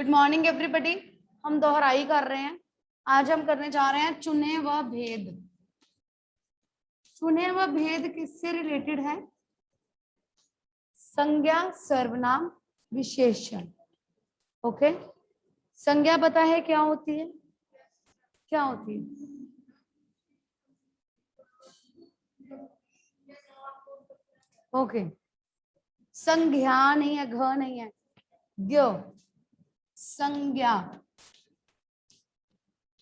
Good morning everybody. हम दोहराई कर रहे हैं। आज हम करने जा रहे हैं चुने व भेद। चुने व भेद किससे रिलेटेड है? संज्ञा, सर्वनाम, विशेषण। ओके, संज्ञा पता है क्या होती है? क्या होती है? ओके, संज्ञा नहीं है, घ नहीं है, ज्ञ। संज्ञा,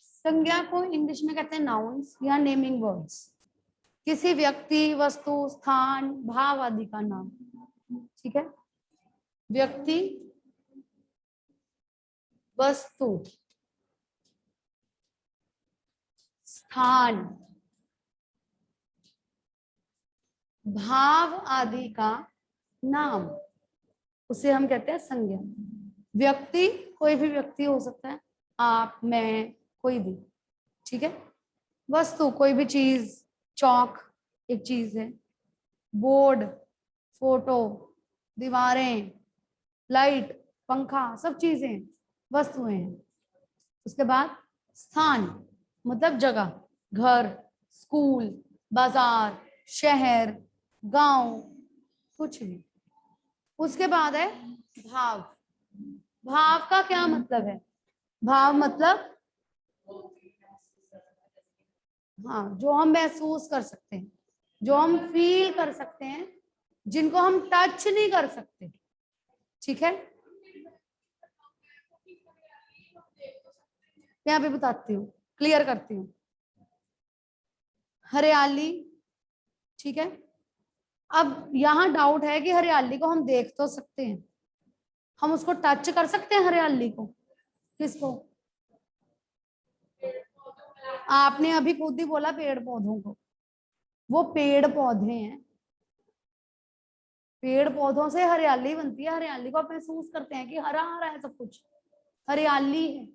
संज्ञा को इंग्लिश में कहते हैं नाउन्स या नेमिंग वर्ड्स। किसी व्यक्ति, वस्तु, स्थान, भाव आदि का नाम। ठीक है, व्यक्ति, वस्तु, स्थान, भाव आदि का नाम, उसे हम कहते हैं संज्ञा। व्यक्ति, कोई भी व्यक्ति हो सकता है, आप, मैं, कोई भी। ठीक है, वस्तु, कोई भी चीज, चौक एक चीज है, बोर्ड, फोटो, दीवारें, लाइट, पंखा, सब चीजें वस्तुएं हैं। उसके बाद स्थान मतलब जगह, घर, स्कूल, बाजार, शहर, गांव, कुछ भी। उसके बाद है भाव। भाव का क्या मतलब है? भाव मतलब हाँ, जो हम महसूस कर सकते हैं, जो हम फील कर सकते हैं, जिनको हम टच नहीं कर सकते। ठीक है, यहाँ पे बताती हूँ, क्लियर करती हूँ। हरियाली, ठीक है। अब यहाँ डाउट है कि हरियाली को हम देख तो सकते हैं, हम उसको टच कर सकते हैं हरियाली को? किसको? आपने अभी खुद ही बोला पेड़ पौधों को। वो पेड़ पौधे हैं, पेड़ पौधों से हरियाली बनती है। हरियाली को आप महसूस करते हैं कि हरा हरा है, सब कुछ हरियाली है।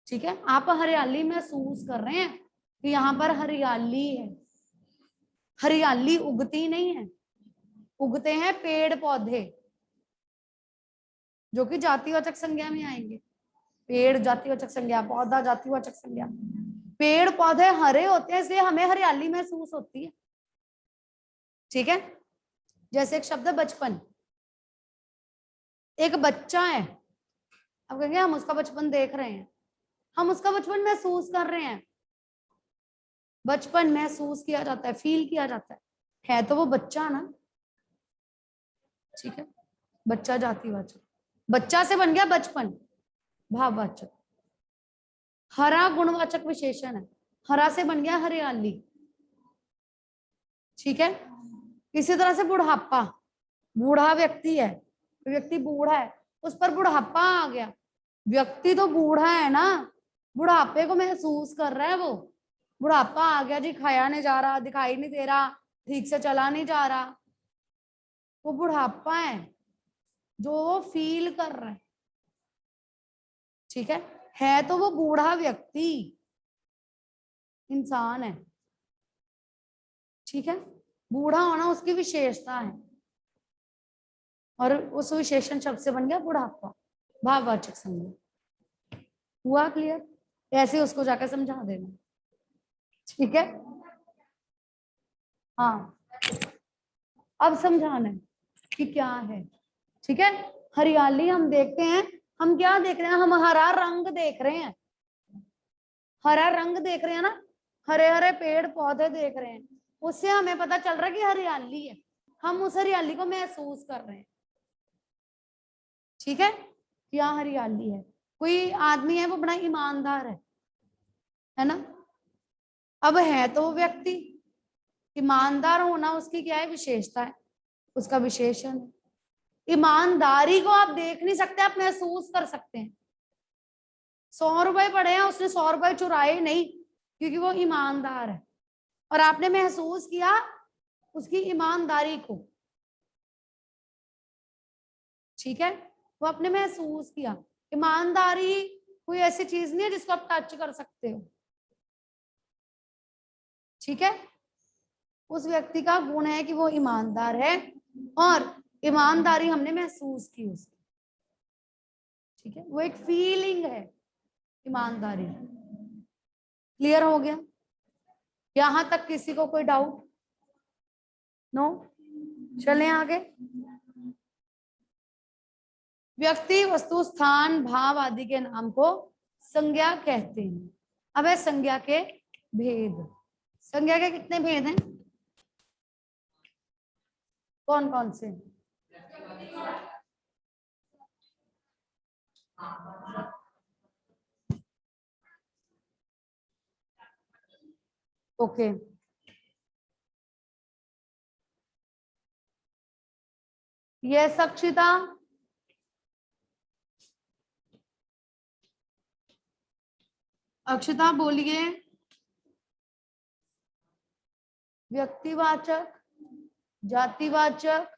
ठीक है, आप हरियाली महसूस कर रहे हैं कि यहाँ पर हरियाली है। हरियाली उगती नहीं है, उगते हैं पेड़ पौधे, जो कि जातिवाचक संज्ञा में आएंगे। पेड़ जातिवाचक संज्ञा, पौधा जातिवाचक संज्ञा। पेड़ पौधे हरे होते हैं, इसलिए हमें हरियाली महसूस होती है। ठीक है, जैसे एक शब्द है बचपन। एक बच्चा है, अब कहेंगे हम उसका बचपन देख रहे हैं, हम उसका बचपन महसूस कर रहे हैं। बचपन महसूस किया जाता है, फील किया जाता है तो वो बच्चा ना। ठीक है, बच्चा जातिवाचक, बच्चा से बन गया बचपन भाववाचक। हरा गुणवाचक विशेषण है, हरा से बन गया हरियाली। ठीक है, इसी तरह से बुढ़ापा, बूढ़ा व्यक्ति है, व्यक्ति बूढ़ा है, उस पर बुढ़ापा आ गया। व्यक्ति तो बूढ़ा है ना, बुढ़ापे को महसूस कर रहा है वो। बुढ़ापा आ गया जी, खाया नहीं जा रहा, दिखाई नहीं दे रहा, ठीक से चला नहीं जा रहा, वो बुढ़ापा है जो वो फील कर रहा है। ठीक है तो वो बूढ़ा व्यक्ति इंसान है। ठीक है, बूढ़ा होना उसकी विशेषता है, और उस विशेषण शब्द से बन गया बुढ़ापा भाववाचक संज्ञा। हुआ क्लियर? ऐसे उसको जाकर समझा देना। ठीक है, हाँ, अब समझाना है कि क्या है। ठीक है, हरियाली हम देखते हैं, हम क्या देख रहे हैं? हम हरा रंग देख रहे हैं, हरा रंग देख रहे हैं ना, हरे हरे पेड़ पौधे देख रहे हैं, उससे हमें पता चल रहा है कि हरियाली है, हम उस हरियाली को महसूस कर रहे हैं। ठीक है, क्या हरियाली है? कोई आदमी है वो बड़ा ईमानदार है ना, अब है तो व्यक्ति, ईमानदार होना उसकी क्या है? विशेषता है, उसका विशेषण है। ईमानदारी को आप देख नहीं सकते, आप महसूस कर सकते हैं। 100 रुपए पड़े हैं, उसने 100 रुपए चुराए नहीं, क्योंकि वो ईमानदार है, और आपने महसूस किया उसकी ईमानदारी को। ठीक है, वो आपने महसूस किया। ईमानदारी कोई ऐसी चीज नहीं है जिसको आप टच कर सकते हो। ठीक है, उस व्यक्ति का गुण है कि वो ईमानदार है, और ईमानदारी हमने महसूस की उसकी। ठीक है, वो एक फीलिंग है ईमानदारी। क्लियर हो गया? यहां तक किसी को कोई डाउट? नो? चलें आगे। व्यक्ति, वस्तु, स्थान, भाव आदि के नाम को संज्ञा कहते हैं। अब है संज्ञा के भेद। संज्ञा के कितने भेद हैं? कौन कौन से? Okay, yes Akshita. अक्षिता बोलिए। व्यक्तिवाचक, जातिवाचक,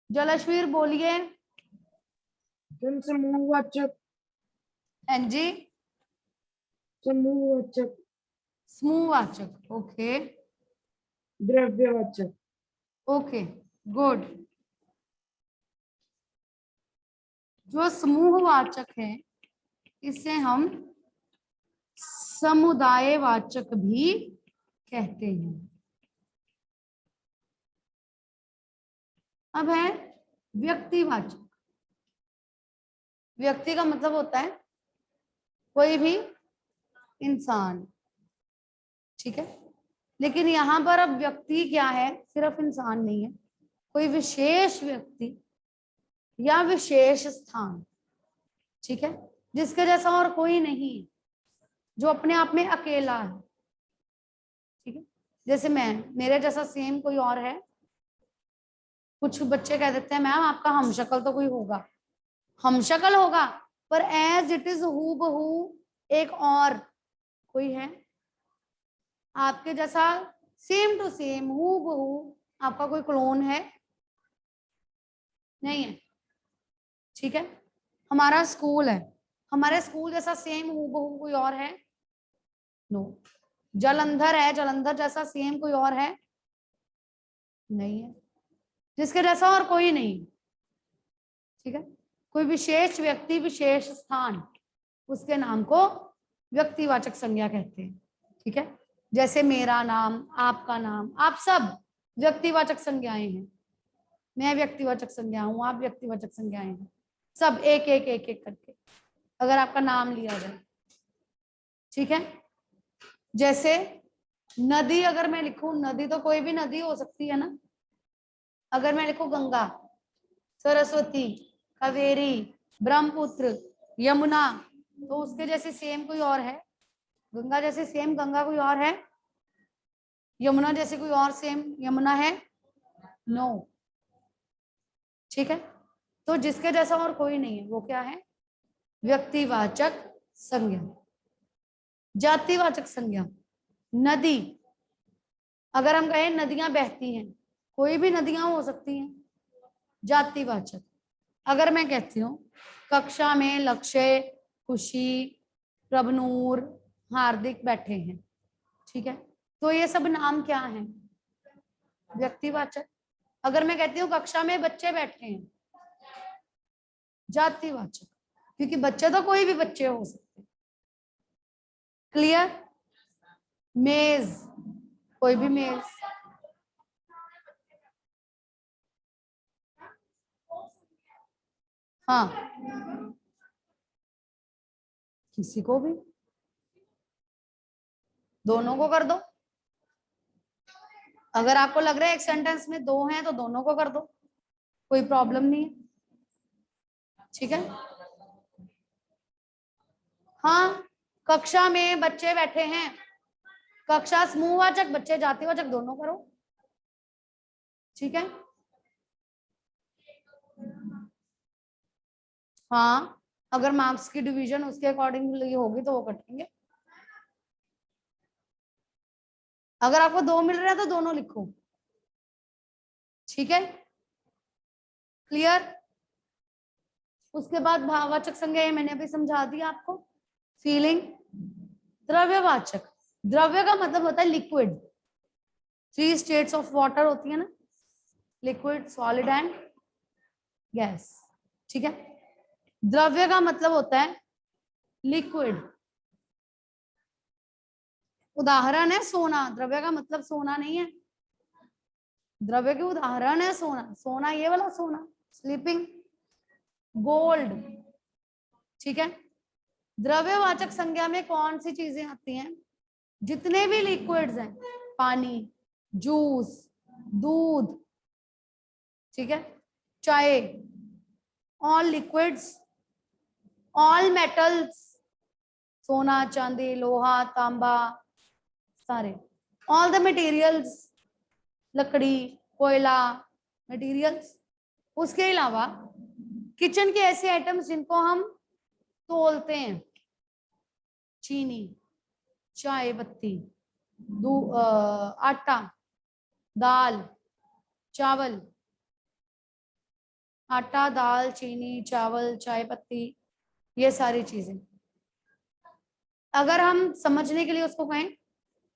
जलश्वीर बोलिए। समूहवाचक। हाँ जी, समूहवाचक। समूहवाचक। ओके द्रव्यवाचक। Okay good. जो समूहवाचक है इसे हम समुदायवाचक भी कहते हैं। अब है व्यक्तिवाचक। व्यक्ति का मतलब होता है कोई भी इंसान, ठीक है। लेकिन यहां पर अब व्यक्ति क्या है, सिर्फ इंसान नहीं है, कोई विशेष व्यक्ति या विशेष स्थान, ठीक है, जिसके जैसा और कोई नहीं है, जो अपने आप में अकेला है, ठीक है। जैसे मेरे जैसा सेम कोई और है। कुछ बच्चे कह देते हैं मैम आपका हमशक्ल तो कोई होगा, हमशक्ल होगा, पर एज इट इज हूबहू एक और कोई है आपके जैसा, सेम टू सेम हूबहू आपका कोई क्लोन है? नहीं है, ठीक है। हमारा स्कूल है, हमारे स्कूल जैसा सेम हूबहू कोई और है? नो। जलंधर है, जलंधर जैसा सेम कोई और है? नहीं है, जिसके जैसा और कोई नहीं, ठीक है। कोई विशेष व्यक्ति, विशेष स्थान, उसके नाम को व्यक्तिवाचक संज्ञा कहते हैं, ठीक है। जैसे मेरा नाम, आपका नाम, आप सब व्यक्तिवाचक संज्ञाएं हैं। मैं व्यक्तिवाचक संज्ञा हूं, आप व्यक्तिवाचक संज्ञाएं हैं, सब एक एक एक एक करके अगर आपका नाम लिया जाए, ठीक है। जैसे नदी, अगर मैं लिखूं नदी, तो कोई भी नदी हो सकती है ना। अगर मैं लिखूं गंगा, सरस्वती, कावेरी, ब्रह्मपुत्र, यमुना, तो उसके जैसे सेम कोई और है? गंगा जैसे सेम गंगा कोई और है? यमुना जैसे कोई और सेम यमुना है? नो, ठीक है। तो जिसके जैसा और कोई नहीं है वो क्या है? व्यक्तिवाचक संज्ञा। जातिवाचक संज्ञा, नदी, अगर हम कहें नदियां बहती हैं, कोई भी नदियां हो सकती हैं, जातिवाचक। अगर मैं कहती हूँ कक्षा में लक्ष्य, खुशी, प्रभनूर, हार्दिक बैठे हैं, ठीक है, तो ये सब नाम क्या हैं? व्यक्तिवाचक। अगर मैं कहती हूँ कक्षा में बच्चे बैठे हैं, जातिवाचक, क्योंकि बच्चे तो कोई भी बच्चे हो सकते हैं। क्लियर? मेज, कोई भी मेज, हाँ, किसी को भी, दोनों को कर दो। अगर आपको लग रहा है एक सेंटेंस में दो हैं तो दोनों को कर दो, कोई प्रॉब्लम नहीं है, ठीक है। हाँ, कक्षा में बच्चे बैठे हैं, कक्षा समूहवाचक, बच्चे जातिवाचक, दोनों करो, ठीक है। हाँ, अगर मार्क्स की डिवीजन उसके अकॉर्डिंगली होगी तो वो कटेंगे। अगर आपको दो मिल रहा है तो दोनों लिखो, ठीक है। क्लियर? उसके बाद भाववाचक संज्ञा, ये मैंने अभी समझा दिया आपको। फीलिंग। द्रव्यवाचक, द्रव्य का मतलब होता है लिक्विड, 3 स्टेट्स ऑफ वाटर होती है ना, लिक्विड, सॉलिड एंड गैस। ठीक है। द्रव्य का मतलब होता है लिक्विड। उदाहरण है सोना, द्रव्य का मतलब सोना नहीं है। द्रव्य के उदाहरण है सोना, सोना ये वाला सोना, स्लीपिंग, गोल्ड। ठीक है। द्रव्यवाचक संज्ञा में कौन सी चीजें आती हैं? जितने भी लिक्विड्स हैं, पानी, जूस, दूध, ठीक है, चाय, ऑल लिक्विड्स, ऑल मेटल्स, सोना, चांदी, लोहा, तांबा, सारे, ऑल द मटेरियल्स, लकड़ी, कोयला, मटेरियल्स। उसके अलावा किचन के ऐसे आइटम्स जिनको हम तोलते हैं, चीनी, चाय पत्ती, आटा, दाल, चावल, आटा, दाल, चीनी, चावल, चाय पत्ती, ये सारी चीजें। अगर हम समझने के लिए उसको कहें,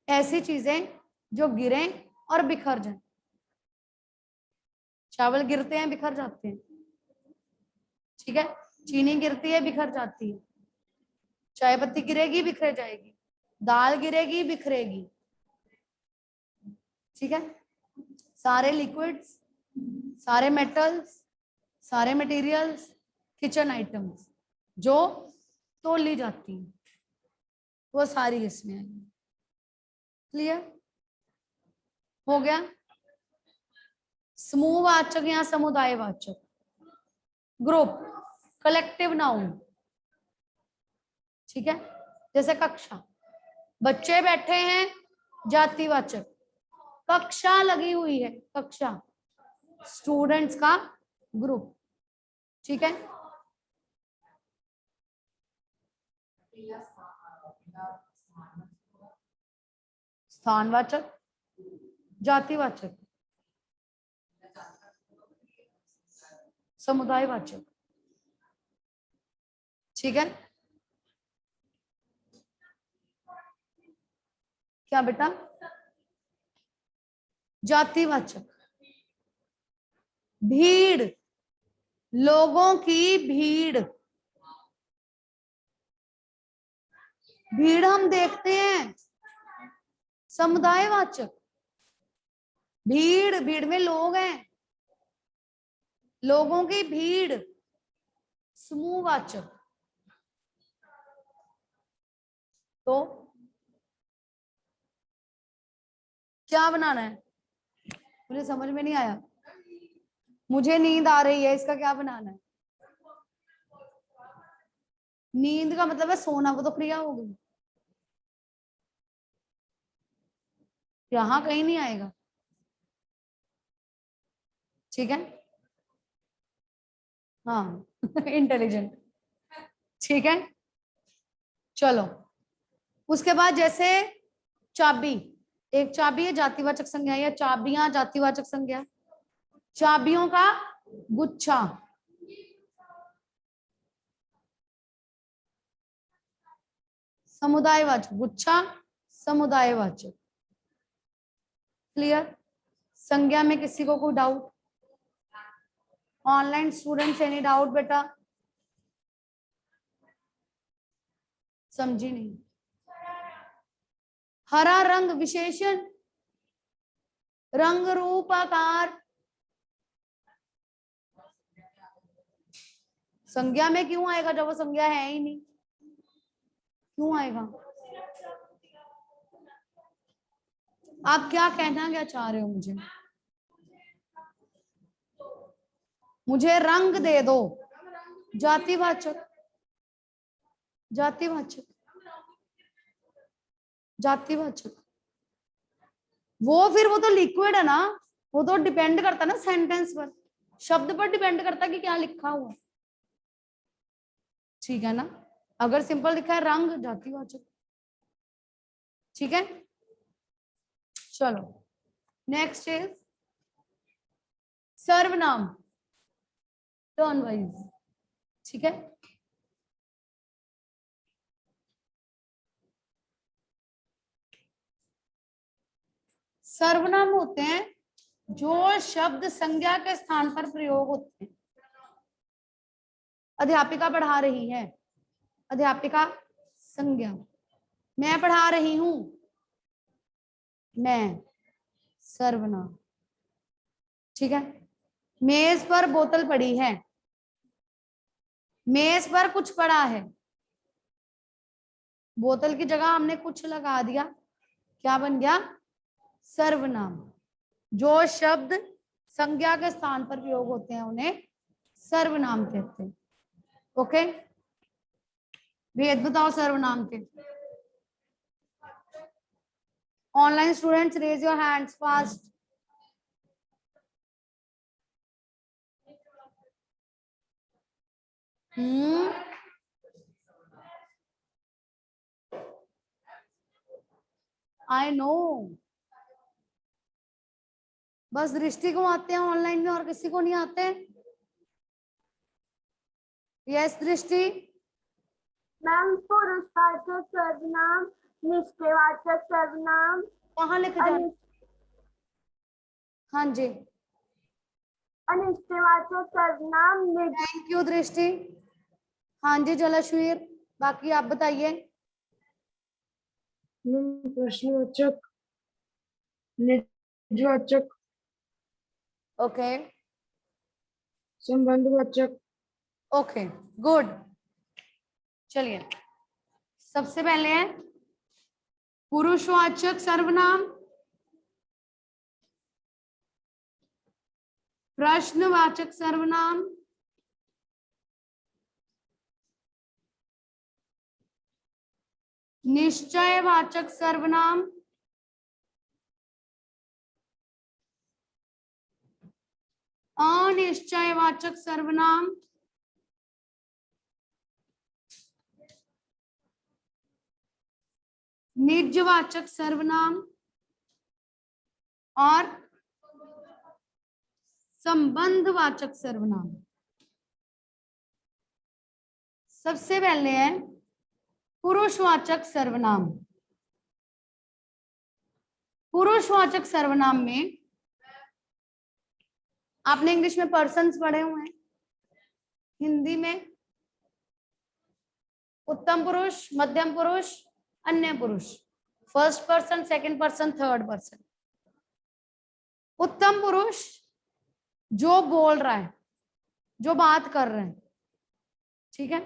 ऐसी चीजें जो गिरे और बिखर जाए। चावल गिरते हैं, बिखर जाते हैं, ठीक है। चीनी गिरती है, बिखर जाती है। चाय पत्ती गिरेगी, बिखर जाएगी। दाल गिरेगी, बिखरेगी। ठीक है। सारे लिक्विड्स, सारे मेटल्स, सारे मटेरियल्स, किचन आइटम्स जो तोली जाती हैं, वो सारी इसमें आएंगी। क्लियर हो गया? समूहवाचक या समुदायवाचक, ग्रुप, कलेक्टिव नाउन। ठीक है। जैसे कक्षा, बच्चे बैठे हैं, जातिवाचक। कक्षा लगी हुई है, कक्षा, स्टूडेंट्स का ग्रुप। ठीक है। स्थानवाचक, जातिवाचक, समुदायवाचक। ठीक है। क्या बेटा? जातिवाचक, भीड़, लोगों की भीड़। भीड़ हम देखते हैं, समुदायवाचक। भीड़, भीड़ में लोग हैं, लोगों की भीड़, समूहवाचक। तो क्या बनाना है? मुझे समझ में नहीं आया। मुझे नींद आ रही है, इसका क्या बनाना है? नींद का मतलब है सोना, वो तो क्रिया हो गई, यहां कहीं नहीं आएगा। ठीक है। हाँ इंटेलिजेंट। ठीक है। चलो, उसके बाद जैसे चाबी, एक चाबी है जातिवाचक संज्ञा, या चाबियां जातिवाचक संज्ञा। चाबियों का गुच्छा, समुदायवाचक, गुच्छा, समुदायवाचक। क्लियर? संज्ञा में किसी को कोई doubt? Online students any doubt बेटा? समझी नहीं? हरा रंग विशेषण, रंग रूप आकार। संज्ञा में क्यों आएगा जब वो संज्ञा है ही नहीं? क्यों आएगा? आप क्या कहना क्या चाह रहे हो मुझे? मुझे रंग दे दो, जातिवाचक, जातिवाचक, जातिवाचक। वो तो लिक्विड है ना, वो तो डिपेंड करता है ना सेंटेंस पर, शब्द पर डिपेंड करता है कि क्या लिखा हुआ। ठीक है ना? अगर सिंपल लिखा है रंग, जातिवाचक। ठीक है। चलो, नेक्स्ट इज सर्वनाम, टर्न वाइज। ठीक है। सर्वनाम होते हैं जो शब्द संज्ञा के स्थान पर प्रयोग होते हैं। अध्यापिका पढ़ा रही है, अध्यापिका संज्ञा। मैं पढ़ा रही हूं, मैं सर्वनाम। ठीक है। मेज पर बोतल पड़ी है, मेज पर कुछ पड़ा है, बोतल की जगह हमने कुछ लगा दिया, क्या बन गया? सर्वनाम। जो शब्द संज्ञा के स्थान पर प्रयोग होते हैं उन्हें सर्वनाम कहते हैं। ओके, भेद बताओ सर्वनाम के। Online students raise your hands fast. I know, बस दृष्टि को आते हैं ऑनलाइन में और किसी को नहीं आते। यस दृष्टि। मैम पुरुषवाचक सर्वनाम, निश्चयवाचक सर्वनाम, कहाँ लेके जाना? हाँ जी, अनिश्चयवाचक सर्वनाम, थैंक यू दृष्टि। हाँ जी जलश्वीर, बाकी आप बताइए। प्रश्नवाचक, निजवाचक, ओके संबंधवाचक। Okay good. चलिए, सबसे पहले है पुरुषवाचक सर्वनाम, प्रश्नवाचक सर्वनाम, निश्चयवाचक सर्वनाम, अनिश्चयवाचक सर्वनाम, निजवाचक सर्वनाम और संबंधवाचक सर्वनाम। सबसे पहले है पुरुषवाचक सर्वनाम। पुरुषवाचक सर्वनाम में आपने इंग्लिश में पर्सन्स पढ़े हुए हैं, हिंदी में उत्तम पुरुष, मध्यम पुरुष, अन्य पुरुष, first person, second person, third person. उत्तम पुरुष जो बोल रहा है, जो बात कर रहे हैं, ठीक है।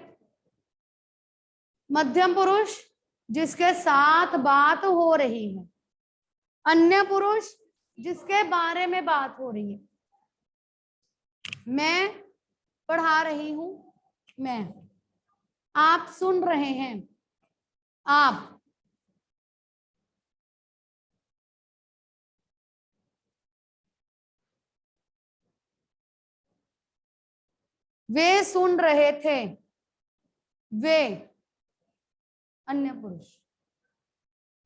मध्यम पुरुष जिसके साथ बात हो रही है, अन्य पुरुष जिसके बारे में बात हो रही है। मैं पढ़ा रही हूं, मैं। आप सुन रहे हैं, आप। वे सुन रहे थे, वे अन्य पुरुष,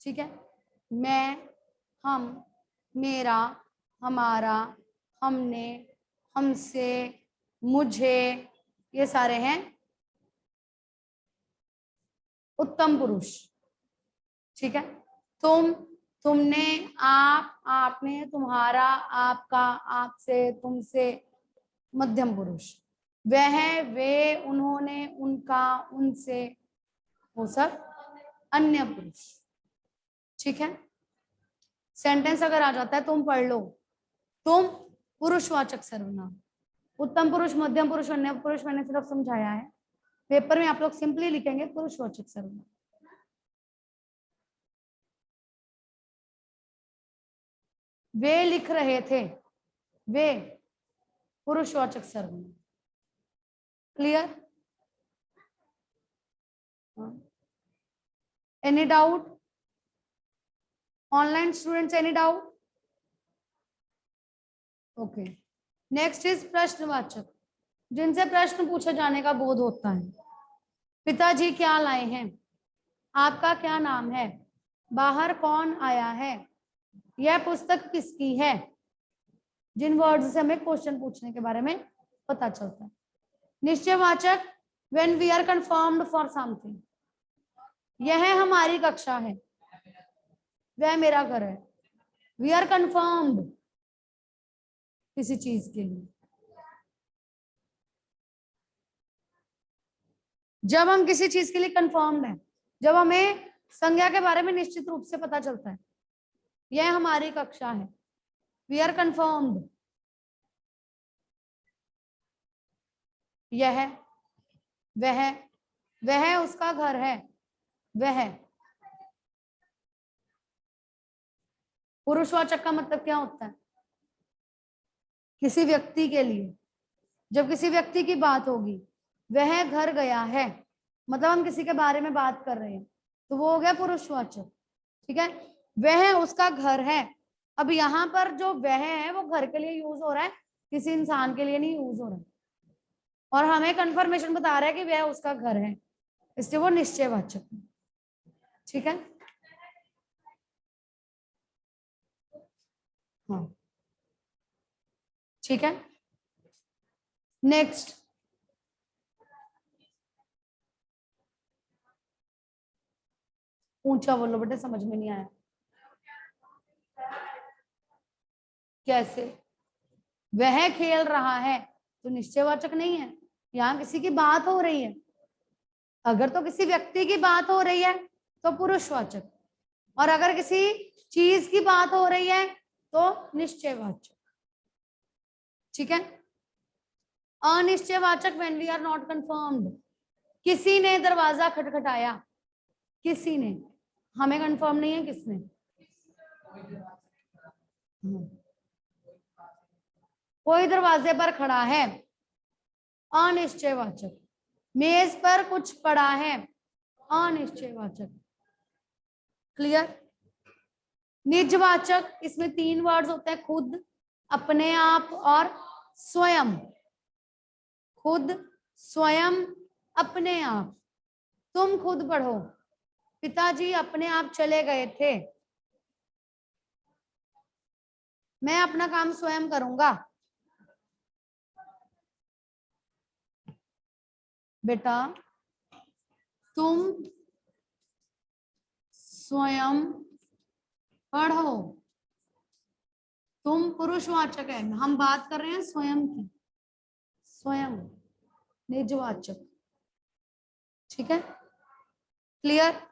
ठीक है। मैं, हम, मेरा, हमारा, हमने, हमसे, मुझे, ये सारे हैं उत्तम पुरुष, ठीक है। तुम, तुमने, आप, आपने, तुम्हारा, आपका, आपसे, तुमसे, मध्यम पुरुष। वह, वे, उन्होंने, उनका, उनसे, वो सब अन्य पुरुष, ठीक है। सेंटेंस अगर आ जाता है तुम पढ़ लो, तुम पुरुषवाचक सर्वनाम। उत्तम पुरुष, मध्यम पुरुष, अन्य पुरुष मैंने सिर्फ समझाया है, पेपर में आप लोग सिंपली लिखेंगे पुरुषवाचक सर्वनाम। वे लिख रहे थे, वे पुरुषवाचक सर्वनाम। Clear? Any doubt? Online students any doubt? Okay, next is प्रश्नवाचक, जिनसे प्रश्न पूछे जाने का बोध होता है। पिताजी क्या लाए हैं? आपका क्या नाम है? बाहर कौन आया है? यह पुस्तक किसकी है? जिन वर्ड्स से हमें क्वेश्चन पूछने के बारे में पता चलता है। निश्चयवाचक, when we are confirmed for something, यह हमारी कक्षा है, वह मेरा घर है, वी आर कंफर्म्ड किसी चीज के लिए। जब हम किसी चीज के लिए कंफर्म्ड है, जब हमें संज्ञा के बारे में निश्चित रूप से पता चलता है, यह हमारी कक्षा है, वी आर कंफर्म्ड, यह वह उसका घर है, वह। पुरुषवाचक का मतलब क्या होता है? किसी व्यक्ति के लिए, जब किसी व्यक्ति की बात होगी, वह घर गया है, मतलब हम किसी के बारे में बात कर रहे हैं, तो वो हो गया पुरुषवाचक। ठीक है, वह उसका घर है। अब यहाँ पर जो वह है वो घर के लिए यूज हो रहा है, किसी इंसान के लिए नहीं यूज हो रहा है, और हमें कंफर्मेशन बता रहा है कि वह उसका घर है, इसलिए वो निश्चयवाचक है। ठीक है, हाँ ठीक है। नेक्स्ट, ऊंचा बोलो बेटे, समझ में नहीं आया। कैसे? वह खेल रहा है तो निश्चयवाचक नहीं है, यहाँ किसी की बात हो रही है। अगर तो किसी व्यक्ति की बात हो रही है तो पुरुषवाचक, और अगर किसी चीज की बात हो रही है तो निश्चयवाचक। ठीक है, अनिश्चयवाचक when we are not confirmed. किसी ने दरवाजा खटखटाया, किसी ने, हमें कंफर्म नहीं है किसने। कोई दरवाजे पर खड़ा है, अनिश्चयवाचक। मेज पर कुछ पड़ा है, अनिश्चयवाचक। क्लियर? निजवाचक, इसमें 3 वर्ड्स होते हैं, खुद, अपने आप और स्वयं। खुद, स्वयं, अपने आप। तुम खुद पढ़ो, पिताजी अपने आप चले गए थे, मैं अपना काम स्वयं करूंगा। बेटा तुम स्वयं पढ़ो, तुम पुरुषवाचक है, हम बात कर रहे हैं स्वयं की, स्वयं निजवाचक। ठीक है, क्लियर?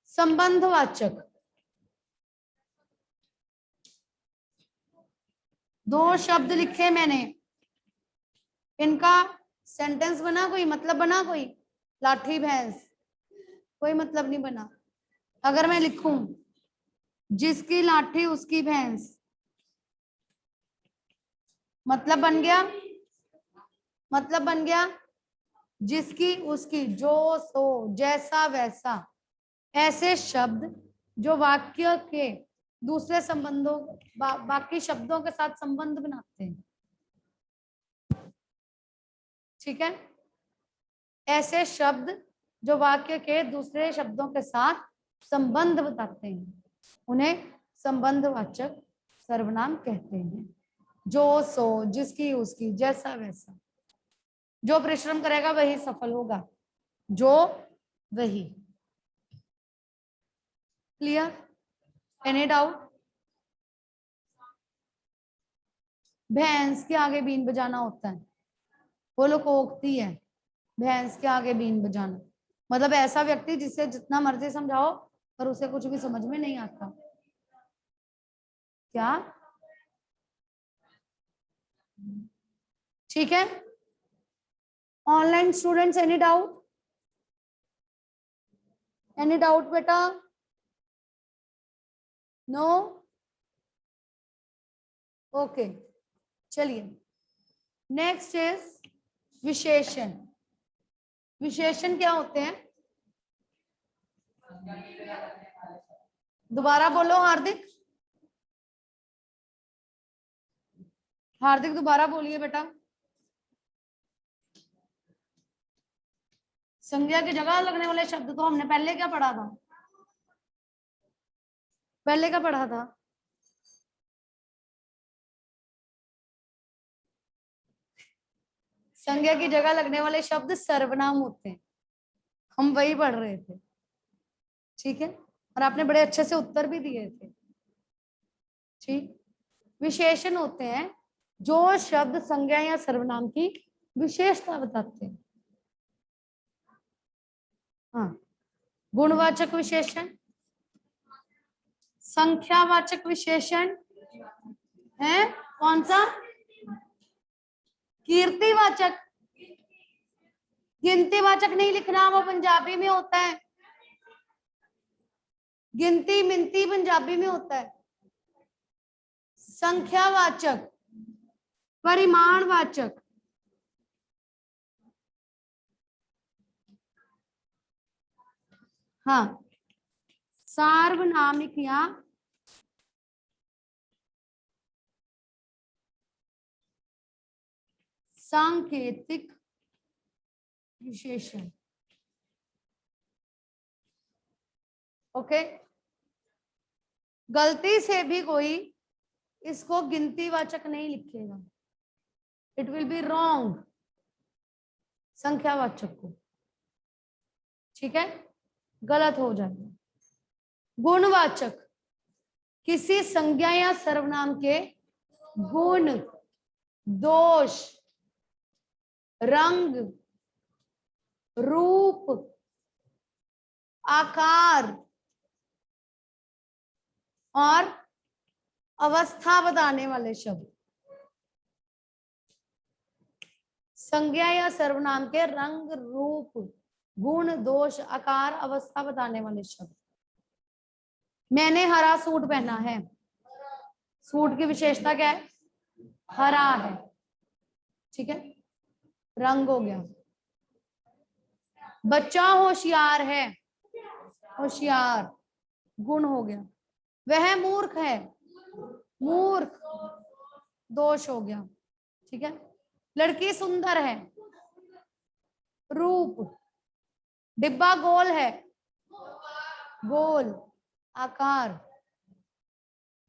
संबंधवाचक, 2 शब्द लिखे मैंने, इनका सेंटेंस बना कोई, मतलब बना कोई? लाठी भैंस, कोई मतलब नहीं बना। अगर मैं लिखूं जिसकी लाठी उसकी भैंस, मतलब बन गया, मतलब बन गया जिसकी उसकी, जो सो, जैसा वैसा। ऐसे शब्द जो वाक्य के दूसरे संबंधों, बाकी शब्दों के साथ संबंध बनाते हैं। ठीक है, ऐसे शब्द जो वाक्य के दूसरे शब्दों के साथ संबंध बताते हैं, उन्हें संबंधवाचक सर्वनाम कहते हैं। जो सो, जिसकी उसकी, जैसा वैसा। जो परिश्रम करेगा वही सफल होगा, जो वही। क्लियर? Any doubt? भैंस के आगे बीन बजाना होता है, वो लोग कोकती है, भैंस के आगे बीन बजाना मतलब ऐसा व्यक्ति जिसे जितना मर्जी समझाओ पर उसे कुछ भी समझ में नहीं आता। क्या? ठीक है, online students, any doubt? Any doubt बेटा? नो? ओके, चलिए नेक्स्ट इज विशेषण। विशेषण क्या होते हैं? दोबारा बोलो हार्दिक, हार्दिक दोबारा बोलिए बेटा। संज्ञा की जगह लगने वाले शब्द तो हमने पहले क्या पढ़ा था? पहले क्या पढ़ा था? संज्ञा की जगह लगने वाले शब्द सर्वनाम होते हैं, हम वही पढ़ रहे थे। ठीक है, और आपने बड़े अच्छे से उत्तर भी दिए थे। ठीक। विशेषण होते हैं जो शब्द संज्ञा या सर्वनाम की विशेषता बताते हैं। हाँ, गुणवाचक विशेषण, संख्यावाचक विशेषण है कौन सा, कीर्तिवाचक। गिनतीवाचक नहीं लिखना, वो पंजाबी में होता है। गिनती मिनती पंजाबी में होता है। संख्यावाचक, परिमाणवाचक, हाँ, सार्वनामिक या सांकेतिक विशेषण। ओके, गलती से भी कोई इसको गिनतीवाचक नहीं लिखेगा, इट विल बी रॉन्ग, संख्यावाचक को, ठीक है, गलत हो जाएगा। गुणवाचक, किसी संज्ञा या सर्वनाम के गुण, दोष, रंग, रूप, आकार और अवस्था बताने वाले शब्द। संज्ञा या सर्वनाम के रंग, रूप, गुण, दोष, आकार, अवस्था बताने वाले शब्द। मैंने हरा सूट पहना है, सूट की विशेषता क्या है, हरा है, ठीक है, रंग हो गया। बच्चा होशियार है, होशियार गुण हो गया। वह मूर्ख है, मूर्ख दोष हो गया, ठीक है। लड़की सुंदर है, रूप। डिब्बा गोल है, गोल, आकार।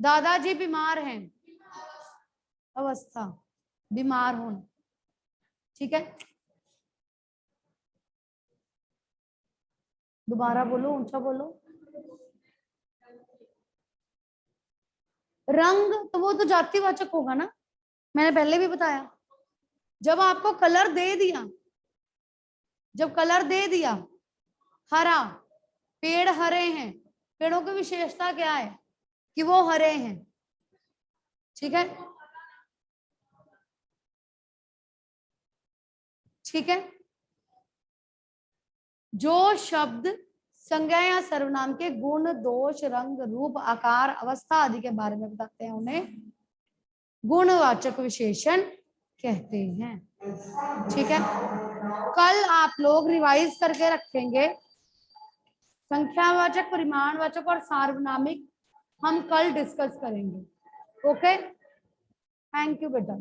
दादाजी बीमार हैं, अवस्था, बीमार होना, ठीक है। दोबारा बोलो, ऊंचा बोलो। रंग तो वो तो जातिवाचक होगा ना, मैंने पहले भी बताया। जब आपको कलर दे दिया, जब कलर दे दिया हरा, पेड़ हरे हैं, पेड़ों की विशेषता क्या है कि वो हरे हैं, ठीक है, ठीक है। जो शब्द संज्ञा या सर्वनाम के गुण, दोष, रंग, रूप, आकार, अवस्था आदि के बारे में बताते हैं उन्हें गुणवाचक विशेषण कहते हैं, ठीक है। कल आप लोग रिवाइज करके रखेंगे, संख्यावाचक, परिमाणवाचक और सार्वनामिक हम कल डिस्कस करेंगे। ओके, थैंक यू बेटा।